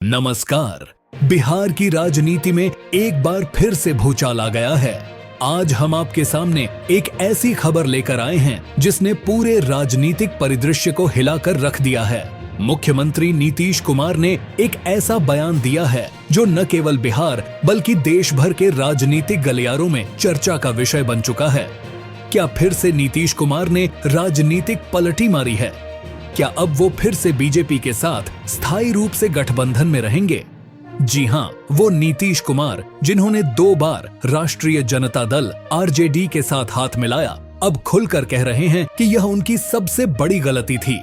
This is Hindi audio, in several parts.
नमस्कार। बिहार की राजनीति में एक बार फिर से भूचाल आ गया है। आज हम आपके सामने एक ऐसी खबर लेकर आए हैं जिसने पूरे राजनीतिक परिदृश्य को हिलाकर रख दिया है। मुख्यमंत्री नीतीश कुमार ने एक ऐसा बयान दिया है जो न केवल बिहार बल्कि देश भर के राजनीतिक गलियारों में चर्चा का विषय बन चुका है। क्या फिर से नीतीश कुमार ने राजनीतिक पलटी मारी है? क्या अब वो फिर से बीजेपी के साथ स्थायी रूप से गठबंधन में रहेंगे? जी हाँ, वो नीतीश कुमार जिन्होंने 2 बार राष्ट्रीय जनता दल आरजेडी के साथ हाथ मिलाया, अब खुलकर कह रहे हैं कि यह उनकी सबसे बड़ी गलती थी।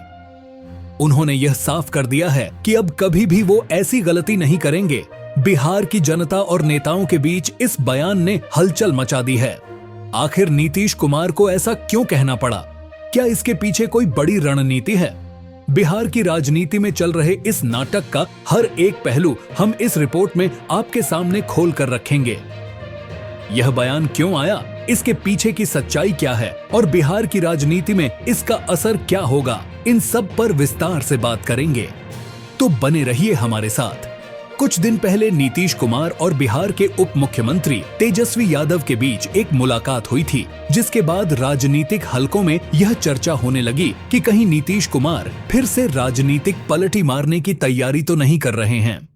उन्होंने यह साफ कर दिया है कि अब कभी भी वो ऐसी गलती नहीं करेंगे। बिहार की जनता और नेताओं के बीच इस बयान ने हलचल मचा दी है। आखिर नीतीश कुमार को ऐसा क्यों कहना पड़ा? क्या इसके पीछे कोई बड़ी रणनीति है? बिहार की राजनीति में चल रहे इस नाटक का हर एक पहलू हम इस रिपोर्ट में आपके सामने खोल कर रखेंगे। यह बयान क्यों आया, इसके पीछे की सच्चाई क्या है और बिहार की राजनीति में इसका असर क्या होगा, इन सब पर विस्तार से बात करेंगे। तो बने रहिए हमारे साथ। कुछ दिन पहले नीतीश कुमार और बिहार के उप मुख्यमंत्री तेजस्वी यादव के बीच एक मुलाकात हुई थी, जिसके बाद राजनीतिक हलकों में यह चर्चा होने लगी कि कहीं नीतीश कुमार फिर से राजनीतिक पलटी मारने की तैयारी तो नहीं कर रहे हैं।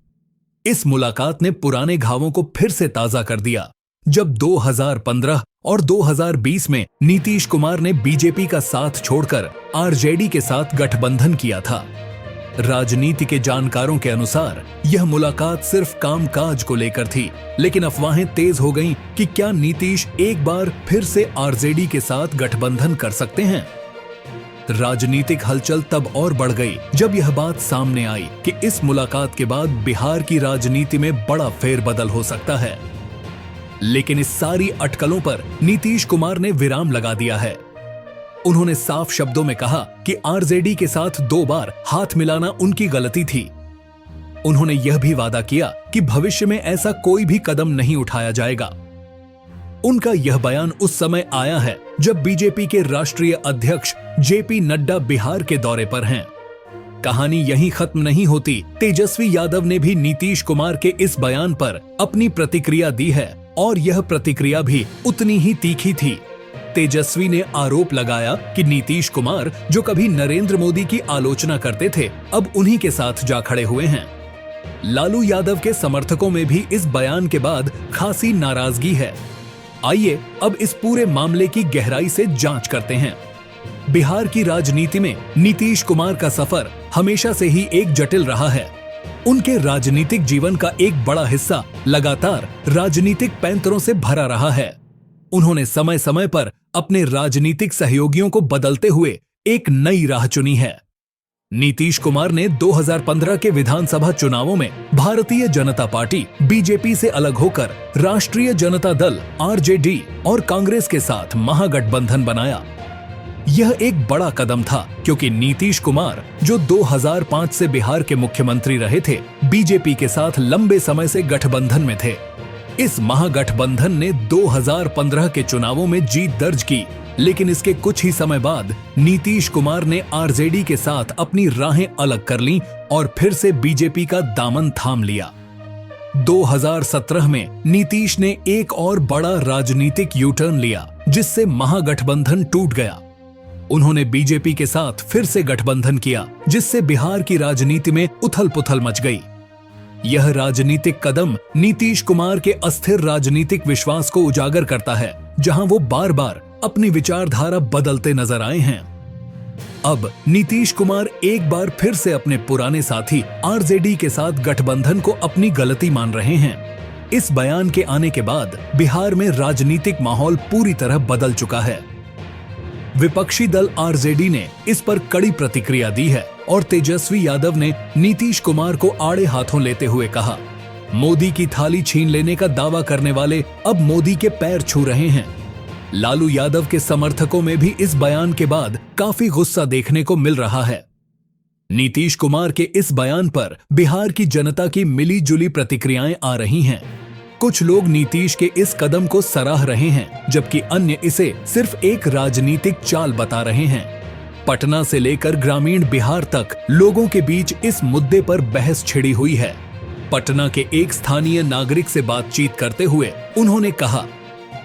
इस मुलाकात ने पुराने घावों को फिर से ताजा कर दिया, जब 2015 और 2020 में नीतीश कुमार ने बीजेपी का साथ छोड़कर आरजेडी के साथ गठबंधन किया था। राजनीति के जानकारों के अनुसार यह मुलाकात सिर्फ कामकाज को लेकर थी, लेकिन अफवाहें तेज हो गईं कि क्या नीतीश एक बार फिर से आरजेडी के साथ गठबंधन कर सकते हैं। राजनीतिक हलचल तब और बढ़ गई जब यह बात सामने आई कि इस मुलाकात के बाद बिहार की राजनीति में बड़ा फेरबदल हो सकता है। लेकिन इस सारी अटकलों पर नीतीश कुमार ने विराम लगा दिया है। उन्होंने साफ शब्दों में कहा कि आरजेडी के साथ 2 बार हाथ मिलाना उनकी गलती थी। उन्होंने यह भी वादा किया कि भविष्य में ऐसा कोई भी कदम नहीं उठाया जाएगा। उनका यह बयान उस समय आया है जब बीजेपी के राष्ट्रीय अध्यक्ष जेपी नड्डा बिहार के दौरे पर हैं। कहानी यहीं खत्म नहीं होती। तेजस्वी यादव ने भी नीतीश कुमार के इस बयान पर अपनी प्रतिक्रिया दी है और यह प्रतिक्रिया भी उतनी ही तीखी थी। तेजस्वी ने आरोप लगाया कि नीतीश कुमार, जो कभी नरेंद्र मोदी की आलोचना करते थे, अब उन्हीं के साथ जा खड़े हुए हैं। लालू यादव के समर्थकों में भी इस बयान के बाद खासी नाराजगी है। आइए अब इस पूरे मामले की गहराई से जांच करते हैं। बिहार की राजनीति में नीतीश कुमार का सफर हमेशा से ही एक जटिल रहा है। उनके राजनीतिक जीवन का एक बड़ा हिस्सा लगातार राजनीतिक पैंतरों से भरा रहा है। उन्होंने समय समय पर अपने राजनीतिक सहयोगियों को बदलते हुए एक नई राह चुनी है। नीतीश कुमार ने 2015 के विधानसभा चुनावों में भारतीय जनता पार्टी बीजेपी से अलग होकर राष्ट्रीय जनता दल आरजेडी और कांग्रेस के साथ महागठबंधन बनाया। यह एक बड़ा कदम था क्योंकि नीतीश कुमार, जो 2005 से बिहार के मुख्यमंत्री रहे थे, बीजेपी के साथ लंबे समय से गठबंधन में थे। इस महागठबंधन ने 2015 के चुनावों में जीत दर्ज की, लेकिन इसके कुछ ही समय बाद नीतीश कुमार ने आरजेडी के साथ अपनी राहें अलग कर लीं और फिर से बीजेपी का दामन थाम लिया। 2017 में नीतीश ने एक और बड़ा राजनीतिक यू टर्न लिया, जिससे महागठबंधन टूट गया। उन्होंने बीजेपी के साथ फिर से गठबंधन किया, जिससे बिहार की राजनीति में उथल-पुथल मच गई। यह राजनीतिक कदम नीतीश कुमार के अस्थिर राजनीतिक विश्वास को उजागर करता है, जहां वो बार बार अपनी विचारधारा बदलते नजर आए हैं। अब नीतीश कुमार एक बार फिर से अपने पुराने साथी आरजेडी के साथ गठबंधन को अपनी गलती मान रहे हैं। इस बयान के आने के बाद बिहार में राजनीतिक माहौल पूरी तरह बदल चुका है। विपक्षी दल आरजेडी ने इस पर कड़ी प्रतिक्रिया दी है और तेजस्वी यादव ने नीतीश कुमार को आड़े हाथों लेते हुए कहा, मोदी की थाली छीन लेने का दावा करने वाले अब मोदी के पैर छू रहे हैं। लालू यादव के समर्थकों में भी इस बयान के बाद काफी गुस्सा देखने को मिल रहा है। नीतीश कुमार के इस बयान पर बिहार की जनता की मिली जुली प्रतिक्रियाएं आ रही हैं। कुछ लोग नीतीश के इस कदम को सराह रहे हैं, जबकि अन्य इसे सिर्फ एक राजनीतिक चाल बता रहे हैं। पटना से लेकर ग्रामीण बिहार तक लोगों के बीच इस मुद्दे पर बहस छिड़ी हुई है। पटना के एक स्थानीय नागरिक से बातचीत करते हुए उन्होंने कहा,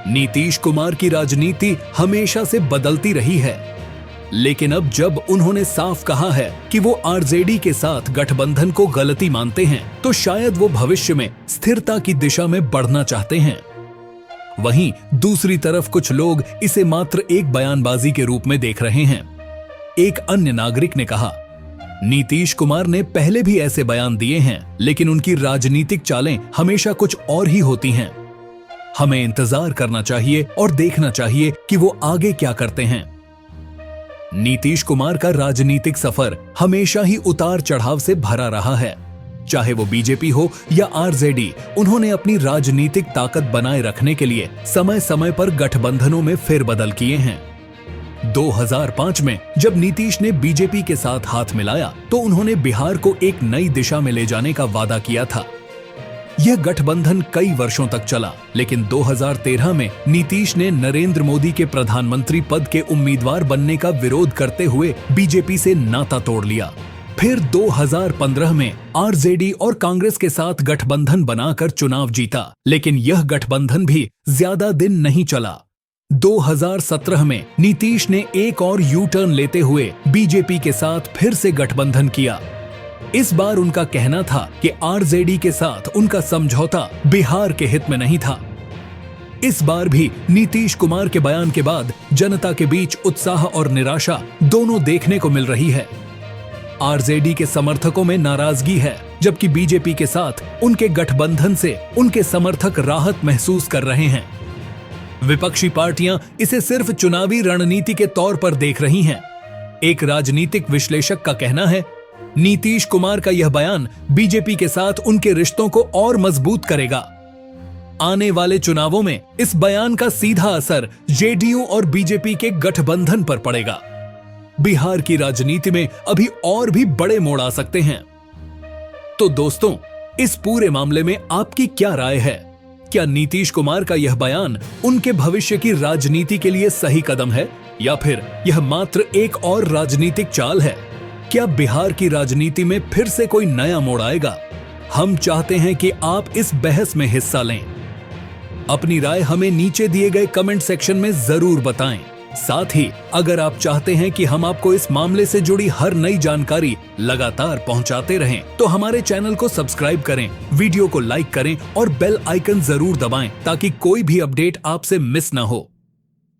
नीतीश कुमार की राजनीति हमेशा से बदलती रही है, लेकिन अब जब उन्होंने साफ कहा है कि वो आरजेडी के साथ गठबंधन को गलती मानते हैं, तो शायद वो भविष्य में स्थिरता की दिशा में बढ़ना चाहते हैं। वहीं दूसरी तरफ कुछ लोग इसे मात्र एक बयानबाजी के रूप में देख रहे हैं। एक अन्य नागरिक ने कहा, नीतीश कुमार ने पहले भी ऐसे बयान दिए हैं, लेकिन उनकी राजनीतिक चालें हमेशा कुछ और ही होती हैं। हमें इंतजार करना चाहिए और देखना चाहिए कि वो आगे क्या करते हैं। नीतीश कुमार का राजनीतिक सफर हमेशा ही उतार चढ़ाव से भरा रहा है। चाहे वो बीजेपी हो या आरजेडी, उन्होंने अपनी राजनीतिक ताकत बनाए रखने के लिए समय समय पर गठबंधनों में फेरबदल किए हैं। 2005 में जब नीतीश ने बीजेपी के साथ हाथ मिलाया, तो उन्होंने बिहार को एक नई दिशा में ले जाने का वादा किया था। यह गठबंधन कई वर्षों तक चला, लेकिन 2013 में नीतीश ने नरेंद्र मोदी के प्रधानमंत्री पद के उम्मीदवार बनने का विरोध करते हुए बीजेपी से नाता तोड़ लिया। फिर 2015 में आरजेडी और कांग्रेस के साथ गठबंधन बनाकर चुनाव जीता, लेकिन यह गठबंधन भी ज्यादा दिन नहीं चला। 2017 में नीतीश ने एक और यू टर्न लेते हुए बीजेपी के साथ फिर से गठबंधन किया। इस बार उनका कहना था कि आरजेडी के साथ उनका समझौता बिहार के हित में नहीं था। इस बार भी नीतीश कुमार के बयान के बाद जनता के बीच उत्साह और निराशा दोनों देखने को मिल रही है। आरजेडी के समर्थकों में नाराजगी है, जबकि बीजेपी के साथ उनके गठबंधन से उनके समर्थक राहत महसूस कर रहे हैं। विपक्षी पार्टियां इसे सिर्फ चुनावी रणनीति के तौर पर देख रही हैं। एक राजनीतिक विश्लेषक का कहना है, नीतीश कुमार का यह बयान बीजेपी के साथ उनके रिश्तों को और मजबूत करेगा। आने वाले चुनावों में इस बयान का सीधा असर जेडीयू और बीजेपी के गठबंधन पर पड़ेगा। बिहार की राजनीति में अभी और भी बड़े मोड़ आ सकते हैं। तो दोस्तों, इस पूरे मामले में आपकी क्या राय है? क्या नीतीश कुमार का यह बयान उनके भविष्य की राजनीति के लिए सही कदम है, या फिर यह मात्र एक और राजनीतिक चाल है? क्या बिहार की राजनीति में फिर से कोई नया मोड़ आएगा? हम चाहते हैं कि आप इस बहस में हिस्सा लें। अपनी राय हमें नीचे दिए गए कमेंट सेक्शन में जरूर बताएं। साथ ही अगर आप चाहते हैं कि हम आपको इस मामले से जुड़ी हर नई जानकारी लगातार पहुंचाते रहें, तो हमारे चैनल को सब्सक्राइब करें, वीडियो को लाइक करें और बेल आइकन जरूर दबाएं, ताकि कोई भी अपडेट आपसे मिस ना हो।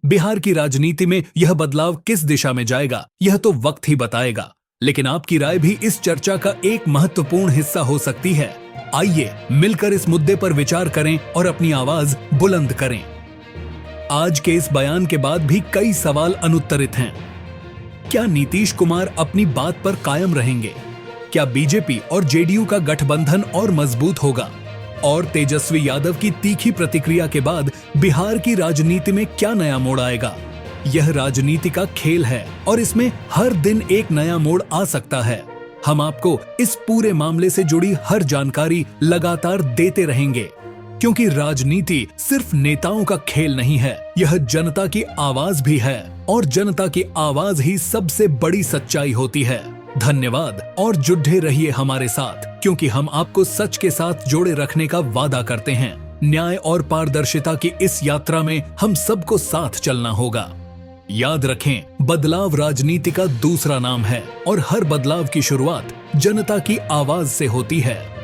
बिहार की राजनीति में यह बदलाव किस दिशा में जाएगा, यह तो वक्त ही बताएगा, लेकिन आपकी राय भी इस चर्चा का एक महत्वपूर्ण हिस्सा हो सकती है। आइए मिलकर इस मुद्दे पर विचार करें और अपनी आवाज बुलंद करें। आज के इस बयान के बाद भी कई सवाल अनुत्तरित हैं। क्या नीतीश कुमार अपनी बात पर कायम रहेंगे? क्या बीजेपी और जेडीयू का गठबंधन और मजबूत होगा? और तेजस्वी यादव की तीखी प्रतिक्रिया के बाद बिहार की राजनीति में क्या नया मोड़ आएगा? यह राजनीति का खेल है और इसमें हर दिन एक नया मोड़ आ सकता है। हम आपको इस पूरे मामले से जुड़ी हर जानकारी लगातार देते रहेंगे, क्योंकि राजनीति सिर्फ नेताओं का खेल नहीं है, यह जनता की आवाज भी है, और जनता की आवाज ही सबसे बड़ी सच्चाई होती है। धन्यवाद और जुड़े रहिए हमारे साथ, क्योंकि हम आपको सच के साथ जोड़े रखने का वादा करते हैं। न्याय और पारदर्शिता की इस यात्रा में हम सबको साथ चलना होगा। याद रखें, बदलाव राजनीति का दूसरा नाम है और हर बदलाव की शुरुआत जनता की आवाज से होती है।